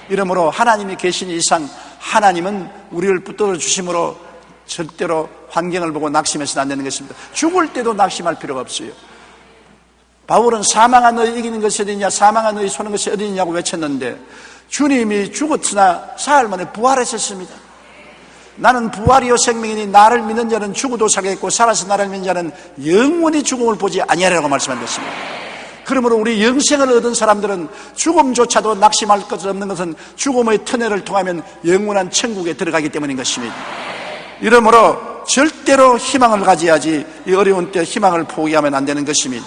이러므로 하나님이 계신 이상 하나님은 우리를 붙들어 주심으로 절대로 환경을 보고 낙심해서는 안 되는 것입니다. 죽을 때도 낙심할 필요가 없어요. 바울은 사망아 너희 이기는 것이 어디냐, 사망아 너희 소는 것이 어디냐고 외쳤는데 주님이 죽었으나 사흘 만에 부활하셨습니다. 나는 부활이요 생명이니 나를 믿는 자는 죽어도 살겠고 살아서 나를 믿는 자는 영원히 죽음을 보지 아니하리라고 말씀한 것입니다. 그러므로 우리 영생을 얻은 사람들은 죽음조차도 낙심할 것 없는 것은 죽음의 터널을 통하면 영원한 천국에 들어가기 때문인 것입니다. 이러므로 절대로 희망을 가져야지 이 어려운 때 희망을 포기하면 안 되는 것입니다.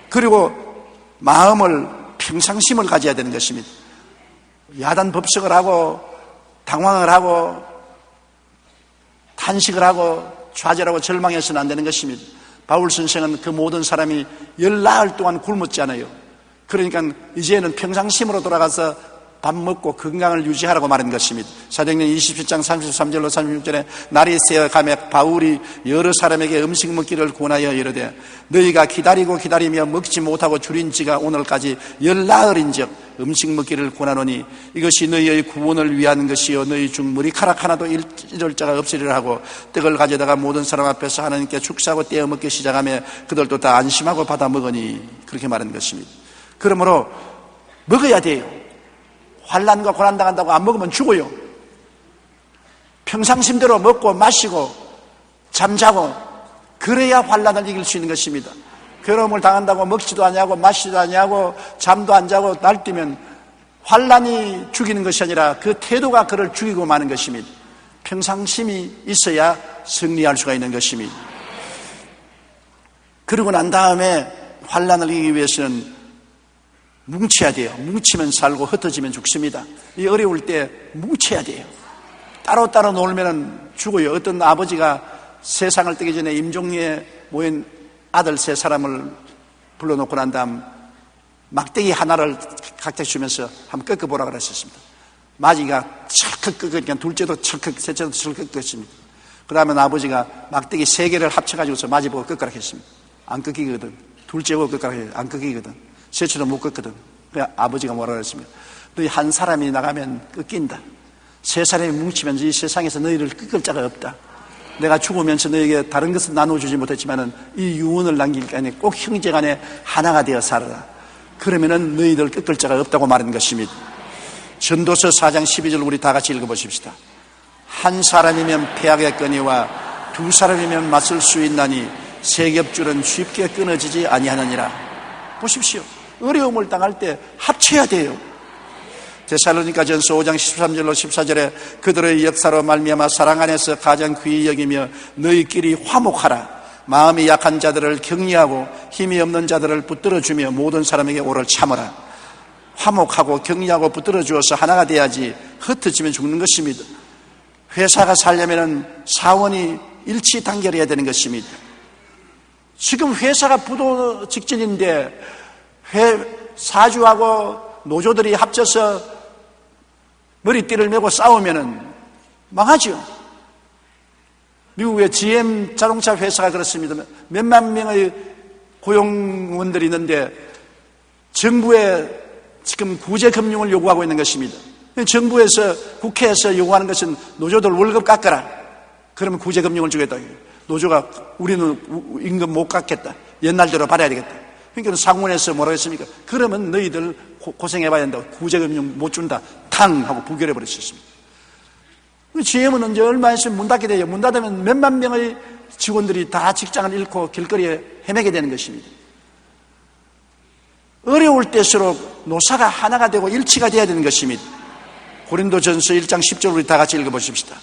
그리고 마음을 평상심을 가져야 되는 것입니다. 야단 법석을 하고 당황을 하고 탄식을 하고 좌절하고 절망해서는 안 되는 것입니다. 바울 선생은 그 모든 사람이 10나흘 동안 굶었잖아요. 그러니까 이제는 평상심으로 돌아가서 밥 먹고 건강을 유지하라고 말한 것입니다. 사도행전 27장 33절로 36절에 날이 새어가며 바울이 여러 사람에게 음식 먹기를 권하여 이르되 너희가 기다리고 기다리며 먹지 못하고 줄인 지가 오늘까지 10나흘인즉 음식 먹기를 권하노니 이것이 너희의 구원을 위한 것이요 너희 중 머리카락 하나도 잃을 자가 없으리라 하고 떡을 가져다가 모든 사람 앞에서 하나님께 축사하고 떼어 먹기 시작하며 그들도 다 안심하고 받아 먹으니 그렇게 말한 것입니다. 그러므로 먹어야 돼요. 환난과 고난 당한다고 안 먹으면 죽어요. 평상심대로 먹고 마시고 잠자고 그래야 환난을 이길 수 있는 것입니다. 괴로움을 당한다고 먹지도 아니하고 마시지도 아니하고 잠도 안 자고 날뛰면 환난이 죽이는 것이 아니라 그 태도가 그를 죽이고 마는 것입니다. 평상심이 있어야 승리할 수가 있는 것입니다. 그러고 난 다음에 환난을 이기기 위해서는 뭉쳐야 돼요. 뭉치면 살고 흩어지면 죽습니다. 이 어려울 때 뭉쳐야 돼요. 따로따로 놀면 죽어요. 어떤 아버지가 세상을 뜨기 전에 임종리에 모인 아들 3사람을 불러놓고 난 다음 막대기 하나를 각자 주면서 한번 꺾어보라 그랬었습니다. 마지가 철컥 꺾으니까 둘째도 철컥, 셋째도 철컥 꺾었습니다. 그 다음에 아버지가 막대기 3개를 합쳐가지고서 마지 보고 꺾으라 했습니다. 안 꺾이거든. 둘째 보고 꺾으라 했습니다. 안 꺾이거든. 셋째도 못 꺾거든. 그래서 아버지가 뭐라 그랬습니까? 너희 한 사람이 나가면 꺾인다. 3사람이 뭉치면 이 세상에서 너희를 꺾을 자가 없다. 내가 죽으면서 너희에게 다른 것은 나눠주지 못했지만은 이 유언을 남길 게 아니라 꼭 형제간에 하나가 되어 살아라. 그러면은 너희들 꺾을 자가 없다고 말한 것입니다. 전도서 4장 12절 우리 다 같이 읽어보십시다. 한 사람이면 패하겠거니와 2사람이면 맞설 수 있나니 세 겹줄은 쉽게 끊어지지 아니하느니라. 보십시오. 어려움을 당할 때 합쳐야 돼요. 데살로니가전서 5장 13절로 14절에 그들의 역사로 말미암아 사랑 안에서 가장 귀히 여기며 너희끼리 화목하라. 마음이 약한 자들을 격려하고 힘이 없는 자들을 붙들어주며 모든 사람에게 오를 참으라. 화목하고 격려하고 붙들어주어서 하나가 돼야지 흩어지면 죽는 것입니다. 회사가 살려면 사원이 일치 단결해야 되는 것입니다. 지금 회사가 부도 직전인데 사주하고 노조들이 합쳐서 머리띠를 메고 싸우면은 망하죠. 미국의 GM 자동차 회사가 그렇습니다. 몇만 명의 고용원들이 있는데 정부에 지금 구제금융을 요구하고 있는 것입니다. 정부에서 국회에서 요구하는 것은 노조들 월급 깎아라. 그러면 구제금융을 주겠다. 노조가 우리는 임금 못 깎겠다. 옛날대로 받아야 되겠다. 그러니까 상원에서 뭐라고 했습니까? 그러면 너희들 고생해봐야 된다. 구제금융 못 준다. 탕! 하고 부결해버렸습니다. GM은 언제 얼마 있으면 문 닫게 돼요. 문 닫으면 몇만 명의 직원들이 다 직장을 잃고 길거리에 헤매게 되는 것입니다. 어려울 때일수록 노사가 하나가 되고 일치가 되어야 되는 것입니다. 고린도전서 1장 10절 우리 다 같이 읽어보십시다.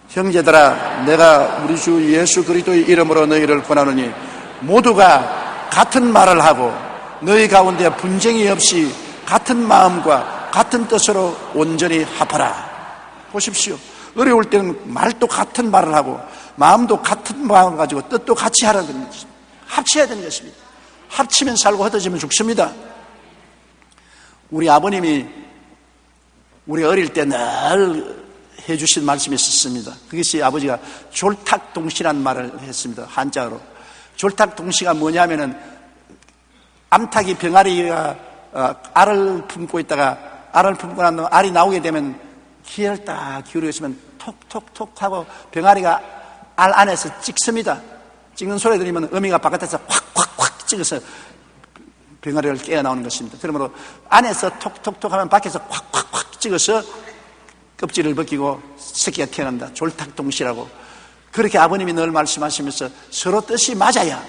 형제들아, 내가 우리 주 예수 그리스도의 이름으로 너희를 권하노니 모두가 같은 말을 하고 너희 가운데 분쟁이 없이 같은 마음과 같은 뜻으로 온전히 합하라. 보십시오. 어려울 때는 말도 같은 말을 하고 마음도 같은 마음을 가지고 뜻도 같이 하라는 것입니다. 합쳐야 되는 것입니다. 합치면 살고 흩어지면 죽습니다. 우리 아버님이 우리 어릴 때 늘 해주신 말씀이 있었습니다. 그것이 아버지가 졸탁동시라는 말을 했습니다. 한자어로. 졸탁동시가 뭐냐면은 암탉이 병아리가 알을 품고 있다가 알을 품고 난 알이 나오게 되면 기회를 딱 기울여 있으면 톡톡톡 하고 병아리가 알 안에서 찍습니다. 찍는 소리 들으면 어미가 바깥에서 콱콱콱 찍어서 병아리를 깨어 나오는 것입니다. 그러므로 안에서 톡톡톡 하면 밖에서 콱콱콱 찍어서 껍질을 벗기고 새끼가 태어난다. 졸탁동시라고. 그렇게 아버님이 늘 말씀하시면서 서로 뜻이 맞아야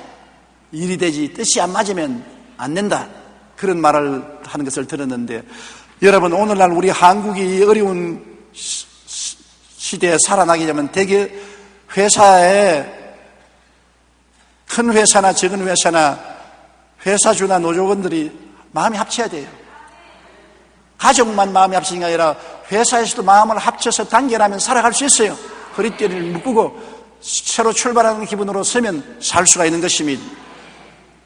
일이 되지 뜻이 안 맞으면 안 된다. 그런 말을 하는 것을 들었는데, 여러분, 오늘날 우리 한국이 어려운 시대에 살아나게 되면 대개 회사에 큰 회사나 작은 회사나 회사주나 노조원들이 마음이 합쳐야 돼요. 가족만 마음이 합치는 게 아니라 회사에서도 마음을 합쳐서 단결하면 살아갈 수 있어요. 허리띠를 묶고 새로 출발하는 기분으로 서면 살 수가 있는 것입니다.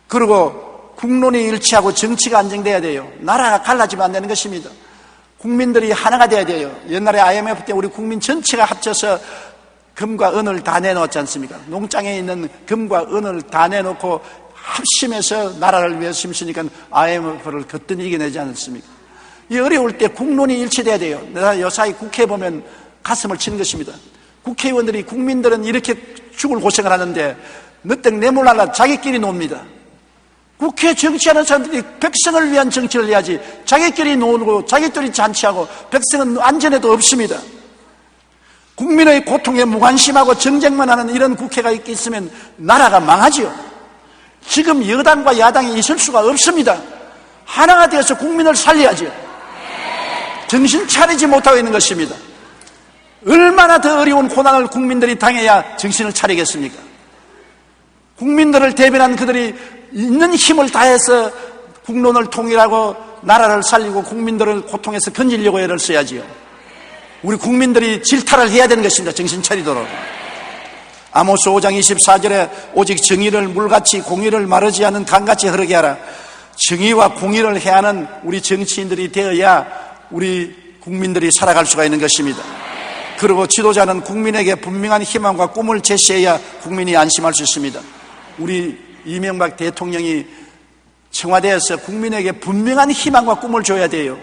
그리고 국론이 일치하고 정치가 안정돼야 돼요. 나라가 갈라지면 안 되는 것입니다. 국민들이 하나가 돼야 돼요. 옛날에 IMF 때 우리 국민 전체가 합쳐서 금과 은을 다 내놓았지 않습니까? 농장에 있는 금과 은을 다 내놓고 합심해서 나라를 위해서 힘쓰니까 IMF를 거뜬히 이겨내지 않았습니까? 이 어려울 때 국론이 일치돼야 돼요. 내가 요사이 국회에 보면 가슴을 치는 것입니다. 국회의원들이, 국민들은 이렇게 죽을 고생을 하는데 너땡 내몰라라 자기끼리 놉니다. 국회 정치하는 사람들이 백성을 위한 정치를 해야지 자기끼리 놀고 자기끼리 잔치하고 백성은 안전에도 없습니다. 국민의 고통에 무관심하고 정쟁만 하는 이런 국회가 있으면 나라가 망하지요. 지금 여당과 야당이 있을 수가 없습니다. 하나가 되어서 국민을 살려야죠. 정신 차리지 못하고 있는 것입니다. 얼마나 더 어려운 고난을 국민들이 당해야 정신을 차리겠습니까? 국민들을 대변한 그들이 있는 힘을 다해서 국론을 통일하고 나라를 살리고 국민들을 고통에서 건지려고 애를 써야지요. 우리 국민들이 질타를 해야 되는 것입니다. 정신 차리도록. 아모스 5장 24절에 오직 정의를 물같이 공의를 마르지 않는 강같이 흐르게 하라. 정의와 공의를 해야 하는 우리 정치인들이 되어야 우리 국민들이 살아갈 수가 있는 것입니다. 그리고 지도자는 국민에게 분명한 희망과 꿈을 제시해야 국민이 안심할 수 있습니다. 우리 이명박 대통령이 청와대에서 국민에게 분명한 희망과 꿈을 줘야 돼요.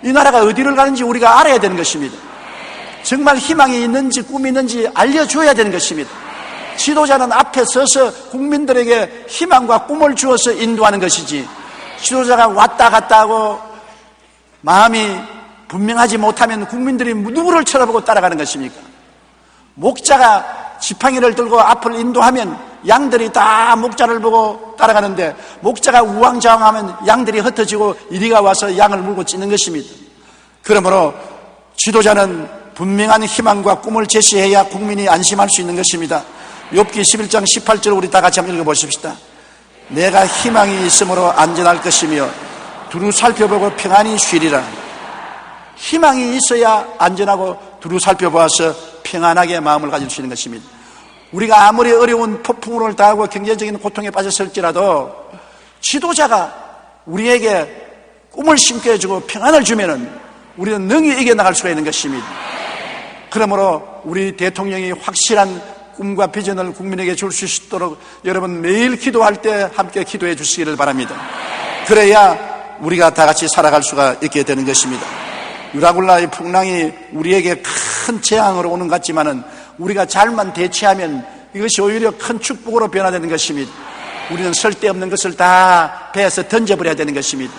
이 나라가 어디를 가는지 우리가 알아야 되는 것입니다. 정말 희망이 있는지 꿈이 있는지 알려줘야 되는 것입니다. 지도자는 앞에 서서 국민들에게 희망과 꿈을 주어서 인도하는 것이지, 지도자가 왔다 갔다 하고 마음이 분명하지 못하면 국민들이 누구를 쳐다보고 따라가는 것입니까? 목자가 지팡이를 들고 앞을 인도하면 양들이 다 목자를 보고 따라가는데, 목자가 우왕좌왕하면 양들이 흩어지고 이리가 와서 양을 물고 찢는 것입니다. 그러므로 지도자는 분명한 희망과 꿈을 제시해야 국민이 안심할 수 있는 것입니다. 욥기 11장 18절 우리 다 같이 한번 읽어보십시다. 내가 희망이 있으므로 안전할 것이며 두루 살펴보고 평안히 쉬리라. 희망이 있어야 안전하고 두루 살펴보아서 평안하게 마음을 가질 수 있는 것입니다. 우리가 아무리 어려운 폭풍우를 당하고 경제적인 고통에 빠졌을지라도 지도자가 우리에게 꿈을 심게 해주고 평안을 주면은 우리는 능히 이겨나갈 수가 있는 것입니다. 그러므로 우리 대통령이 확실한 꿈과 비전을 국민에게 줄 수 있도록 여러분 매일 기도할 때 함께 기도해 주시기를 바랍니다. 그래야 우리가 다 같이 살아갈 수가 있게 되는 것입니다. 유라굴라의 풍랑이 우리에게 큰 재앙으로 오는 것 같지만은 우리가 잘만 대처하면 이것이 오히려 큰 축복으로 변화되는 것입니다. 우리는 쓸데없는 것을 다 배에서 던져버려야 되는 것입니다.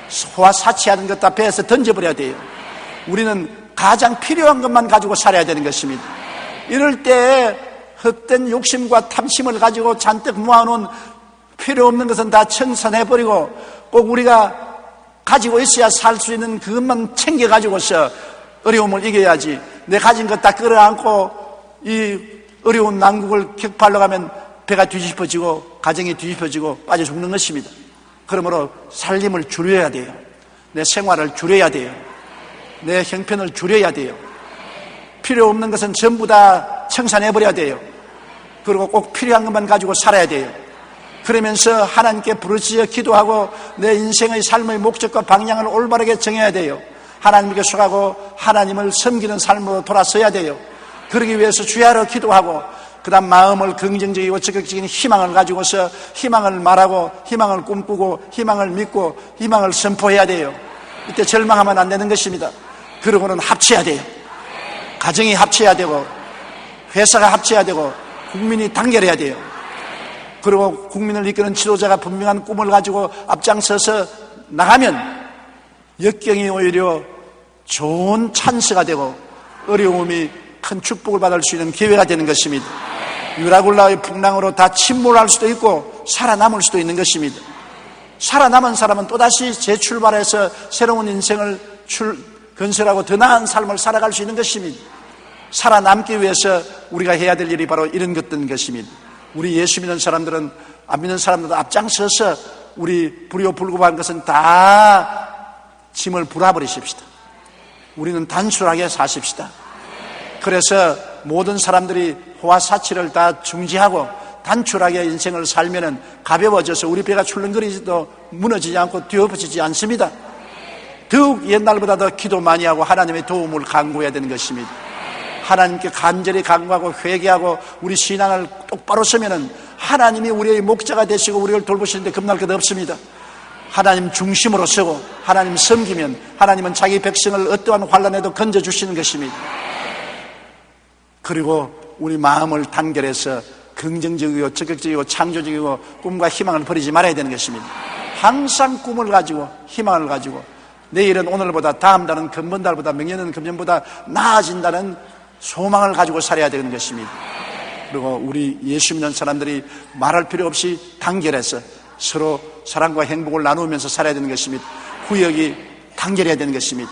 소화 사치하는 것 다 배에서 던져버려야 돼요. 우리는 가장 필요한 것만 가지고 살아야 되는 것입니다. 이럴 때 헛된 욕심과 탐심을 가지고 잔뜩 모아놓은 필요 없는 것은 다 청산해버리고 꼭 우리가 가지고 있어야 살 수 있는 그것만 챙겨가지고서 어려움을 이겨야지, 내 가진 것 다 끌어안고 이 어려운 난국을 격파하려고 하면 배가 뒤집어지고 가정이 뒤집어지고 빠져 죽는 것입니다. 그러므로 살림을 줄여야 돼요. 내 생활을 줄여야 돼요. 내 형편을 줄여야 돼요. 필요 없는 것은 전부 다 청산해버려야 돼요. 그리고 꼭 필요한 것만 가지고 살아야 돼요. 그러면서 하나님께 부르짖어 기도하고 내 인생의 삶의 목적과 방향을 올바르게 정해야 돼요. 하나님께 속하고 하나님을 섬기는 삶으로 돌아서야 돼요. 그러기 위해서 주야로 기도하고, 그 다음 마음을 긍정적이고 적극적인 희망을 가지고서 희망을 말하고 희망을 꿈꾸고 희망을 믿고 희망을 선포해야 돼요. 이때 절망하면 안 되는 것입니다. 그러고는 합쳐야 돼요. 가정이 합쳐야 되고 회사가 합쳐야 되고 국민이 단결해야 돼요. 그리고 국민을 이끄는 지도자가 분명한 꿈을 가지고 앞장서서 나가면 역경이 오히려 좋은 찬스가 되고 어려움이 큰 축복을 받을 수 있는 기회가 되는 것입니다. 유라굴라의 풍랑으로 다 침몰할 수도 있고 살아남을 수도 있는 것입니다. 살아남은 사람은 또다시 재출발해서 새로운 인생을 건설하고 더 나은 삶을 살아갈 수 있는 것입니다. 살아남기 위해서 우리가 해야 될 일이 바로 이런 것입니다. 우리 예수 믿는 사람들은 안 믿는 사람들도 앞장서서 우리 불효불급한 것은 다 짐을 불어버리십시다. 우리는 단순하게 사십시다. 그래서 모든 사람들이 호화 사치를 다 중지하고 단출하게 인생을 살면은 가벼워져서 우리 배가 출렁거리지도 무너지지 않고 뒤엎어지지 않습니다. 더욱 옛날보다 더 기도 많이 하고 하나님의 도움을 간구해야 되는 것입니다. 하나님께 간절히 간구하고 회개하고 우리 신앙을 똑바로 서면은 하나님이 우리의 목자가 되시고 우리를 돌보시는데 겁날 것 없습니다. 하나님 중심으로 서고 하나님 섬기면 하나님은 자기 백성을 어떠한 환난에도 건져주시는 것입니다. 그리고 우리 마음을 단결해서 긍정적이고 적극적이고 창조적이고 꿈과 희망을 버리지 말아야 되는 것입니다. 항상 꿈을 가지고 희망을 가지고 내일은 오늘보다 다음 달은 금번 달보다 명년은 금년보다 나아진다는 소망을 가지고 살아야 되는 것입니다. 그리고 우리 예수 믿는 사람들이 말할 필요 없이 단결해서 서로 사랑과 행복을 나누면서 살아야 되는 것입니다. 구역이 단결해야 되는 것입니다.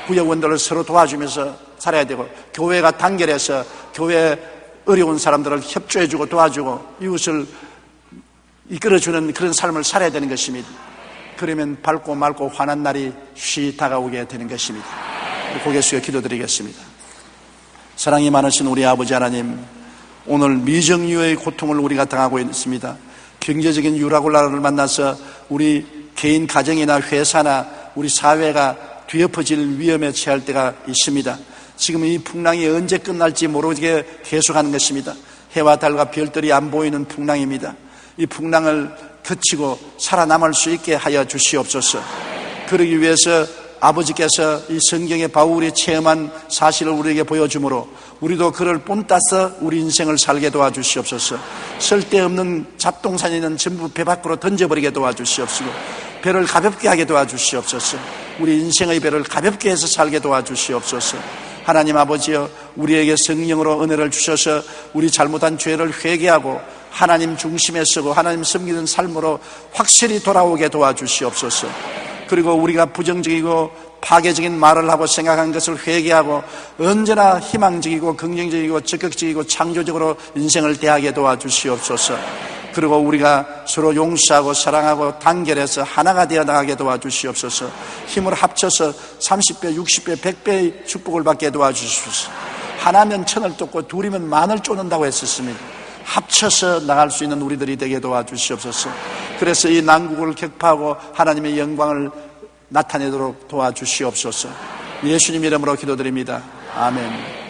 구역원들을 서로 도와주면서 살아야 되고 교회가 단결해서 교회 어려운 사람들을 협조해주고 도와주고 이웃을 이끌어주는 그런 삶을 살아야 되는 것입니다. 그러면 밝고 맑고 환한 날이 쉬 다가오게 되는 것입니다. 고개 숙여 기도드리겠습니다. 사랑이 많으신 우리 아버지 하나님, 오늘 미정유의 고통을 우리가 당하고 있습니다. 경제적인 유라굴라를 만나서 우리 개인 가정이나 회사나 우리 사회가 뒤엎어질 위험에 처할 때가 있습니다. 지금 이 풍랑이 언제 끝날지 모르게 계속하는 것입니다. 해와 달과 별들이 안 보이는 풍랑입니다. 이 풍랑을 거치고 살아남을 수 있게 하여 주시옵소서. 그러기 위해서 아버지께서 이 성경에 바울이 체험한 사실을 우리에게 보여주므로 우리도 그를 본따서 우리 인생을 살게 도와주시옵소서. 쓸데없는 잡동사니는 전부 배 밖으로 던져버리게 도와주시옵시고 배를 가볍게 하게 도와주시옵소서. 우리 인생의 배를 가볍게 해서 살게 도와주시옵소서. 하나님 아버지여, 우리에게 성령으로 은혜를 주셔서 우리 잘못한 죄를 회개하고 하나님 중심에 서고 하나님 섬기는 삶으로 확실히 돌아오게 도와주시옵소서. 그리고 우리가 부정적이고 파괴적인 말을 하고 생각한 것을 회개하고 언제나 희망적이고 긍정적이고 적극적이고 창조적으로 인생을 대하게 도와주시옵소서. 그리고 우리가 서로 용서하고 사랑하고 단결해서 하나가 되어 나가게 도와주시옵소서. 힘을 합쳐서 30배, 60배, 100배의 축복을 받게 도와주시옵소서. 하나면 천을 쫓고 둘이면 만을 쫓는다고 했었습니다. 합쳐서 나갈 수 있는 우리들이 되게 도와주시옵소서. 그래서 이 난국을 격파하고 하나님의 영광을 나타내도록 도와주시옵소서. 예수님 이름으로 기도드립니다. 아멘.